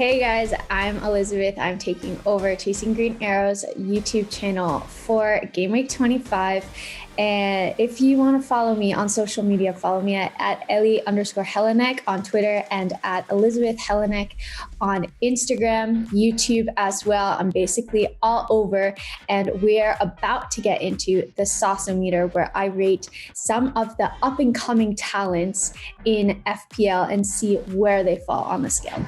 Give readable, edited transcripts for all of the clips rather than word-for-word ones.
Hey guys, I'm Elizabeth. I'm taking over Chasing Green Arrow's YouTube channel for GW25. And if you want to follow me on social media, follow me at Ellie_Helenek on Twitter and at Elizabeth Helenek on Instagram, YouTube as well. I'm basically all over. And we're about to get into the Sauce-O-Meter, where I rate some of the up and coming talents in FPL and see where they fall on the scale.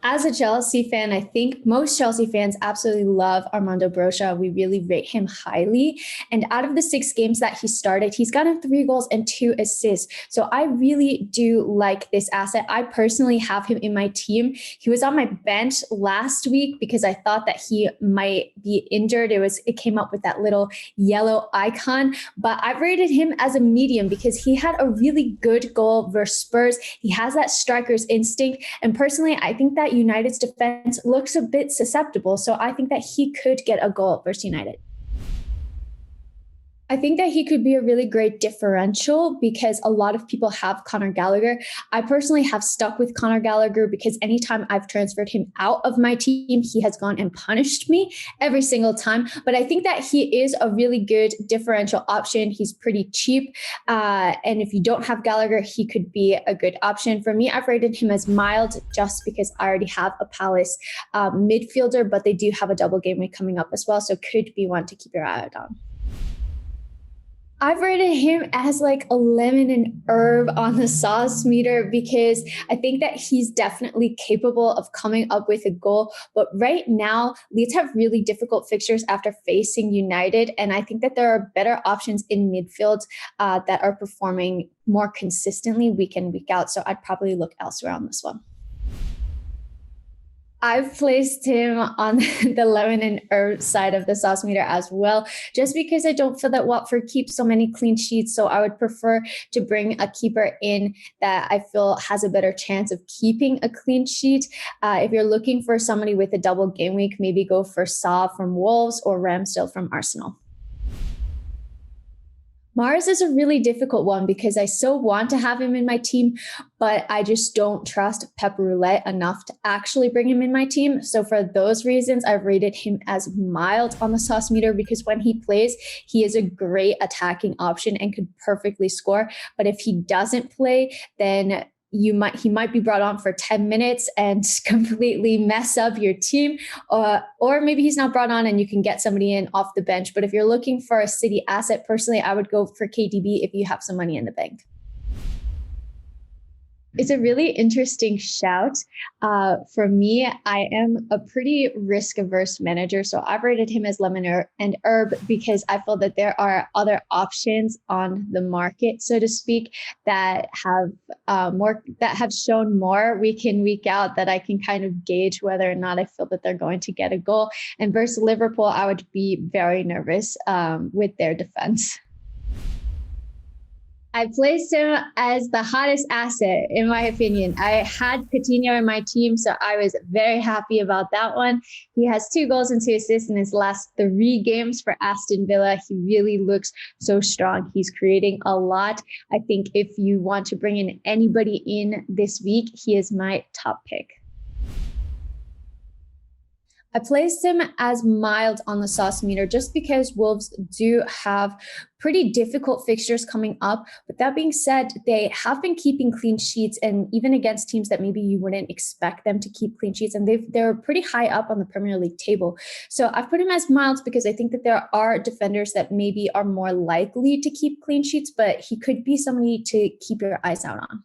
As a Chelsea fan, I think most Chelsea fans absolutely love Armando Broja. We really rate him highly. And out of the 6 games that he started, he's gotten 3 goals and 2 assists. So I really do like this asset. I personally have him in my team. He was on my bench last week because I thought that he might be injured. It came up with that little yellow icon, but I've rated him as a medium because he had a really good goal versus Spurs. He has that striker's instinct. And personally, I think that United's defense looks a bit susceptible. So I think that he could get a goal versus United. I think that he could be a really great differential because a lot of people have Conor Gallagher. I personally have stuck with Conor Gallagher because anytime I've transferred him out of my team, he has gone and punished me every single time. But I think that he is a really good differential option. He's pretty cheap. And if you don't have Gallagher, he could be a good option. For me, I've rated him as mild just because I already have a Palace midfielder, but they do have a double game week coming up as well. So could be one to keep your eye out on. I've rated him as like a lemon and herb on the sauce meter because I think that he's definitely capable of coming up with a goal. But right now, Leeds have really difficult fixtures after facing United. And I think that there are better options in midfield that are performing more consistently week in, week out. So I'd probably look elsewhere on this one. I've placed him on the lemon and herb side of the sauce meter as well, just because I don't feel that Watford keeps so many clean sheets. So I would prefer to bring a keeper in that I feel has a better chance of keeping a clean sheet. If you're looking for somebody with a double game week, maybe go for Saw from Wolves or Ramsdale from Arsenal. Mars is a really difficult one because I so want to have him in my team, but I just don't trust Pep Roulette enough to actually bring him in my team. So for those reasons, I've rated him as mild on the sauce meter because when he plays, he is a great attacking option and could perfectly score. But if he doesn't play, then he might be brought on for 10 minutes and completely mess up your team, or maybe he's not brought on and you can get somebody in off the bench. But if you're looking for a City asset, personally, I would go for KDB if you have some money in the bank. It's a really interesting shout. For me, I am a pretty risk-averse manager, so I've rated him as lemon and herb because I feel that there are other options on the market, so to speak, that have shown more week in, week out that I can kind of gauge whether or not I feel that they're going to get a goal. And versus Liverpool, I would be very nervous with their defense. I placed him as the hottest asset, in my opinion. I had Coutinho in my team, so I was very happy about that one. He has 2 goals and 2 assists in his last 3 games for Aston Villa. He really looks so strong. He's creating a lot. I think if you want to bring in anybody in this week, he is my top pick. I placed him as mild on the sauce meter just because Wolves do have pretty difficult fixtures coming up. But that being said, they have been keeping clean sheets, and even against teams that maybe you wouldn't expect them to keep clean sheets, and they're pretty high up on the Premier League table. So I've put him as mild because I think that there are defenders that maybe are more likely to keep clean sheets, but he could be somebody to keep your eyes out on.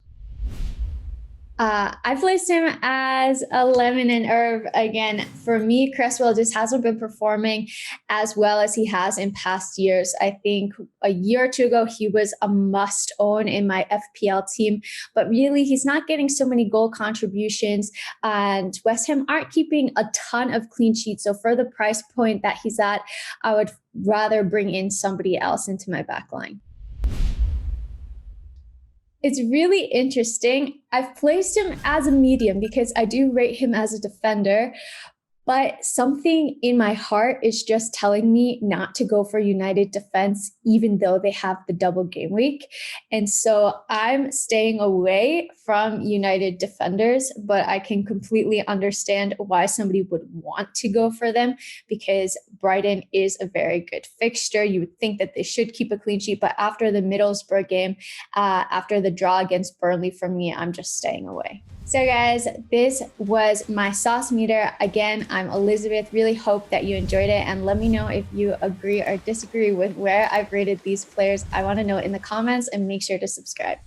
I placed him as a lemon and herb. Again, for me, Cresswell just hasn't been performing as well as he has in past years. I think a year or 2 ago, he was a must own in my FPL team, but really he's not getting so many goal contributions, and West Ham aren't keeping a ton of clean sheets. So for the price point that he's at, I would rather bring in somebody else into my backline. It's really interesting. I've placed him as a medium because I do rate him as a defender, But something in my heart is just telling me not to go for United defense, even though they have the double game week. And so I'm staying away from United defenders, but I can completely understand why somebody would want to go for them, because Brighton is a very good fixture. You would think that they should keep a clean sheet, but after the Middlesbrough game, after the draw against Burnley, for me, I'm just staying away. So guys, this was my sauce meter. Again, I'm Elizabeth. Really hope that you enjoyed it, and let me know if you agree or disagree with where I've rated these players. I want to know in the comments, and make sure to subscribe.